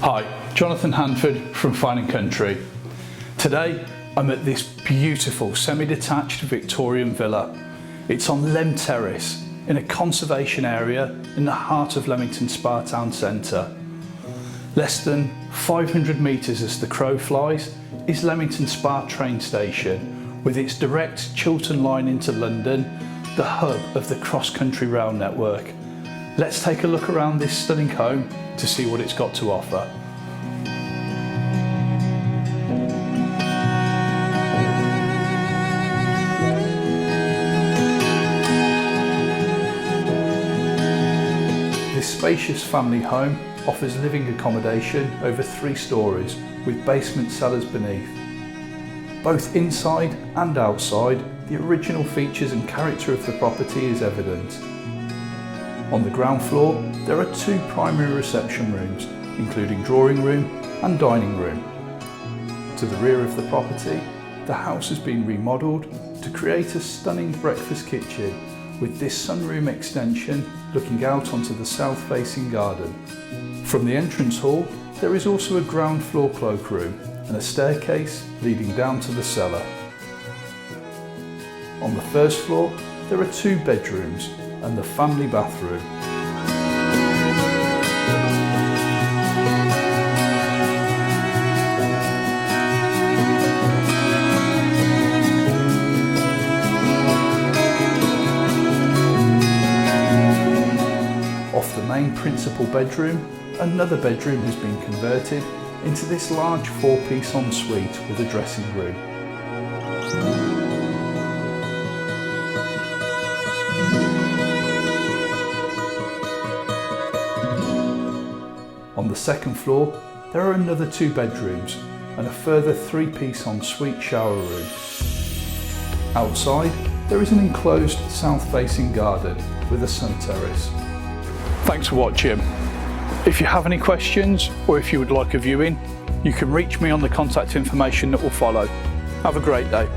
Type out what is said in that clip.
Hi, Jonathan Handford from Fine & Country. Today I'm at this beautiful semi-detached Victorian villa. It's on Leam Terrace in a conservation area in the heart of Leamington Spa town centre. Less than 500 metres as the crow flies is Leamington Spa train station with its direct Chiltern line into London, the hub of the cross-country rail network. Let's take a look around this stunning home to see what it's got to offer. This spacious family home offers living accommodation over 3 stories with basement cellars beneath. Both inside and outside, the original features and character of the property is evident. On the ground floor, there are 2 primary reception rooms, including drawing room and dining room. To the rear of the property, the house has been remodelled to create a stunning breakfast kitchen with this sunroom extension looking out onto the south-facing garden. From the entrance hall, there is also a ground floor cloakroom and a staircase leading down to the cellar. On the first floor, there are 2 bedrooms and the family bathroom. Off the main principal bedroom, another bedroom has been converted into this large 4-piece ensuite with a dressing room. On the second floor, there are another 2 bedrooms and a further 3-piece ensuite shower room. Outside, there is an enclosed south-facing garden with a sun terrace. Thanks for watching. If you have any questions or if you would like a viewing, you can reach me on the contact information that will follow. Have a great day.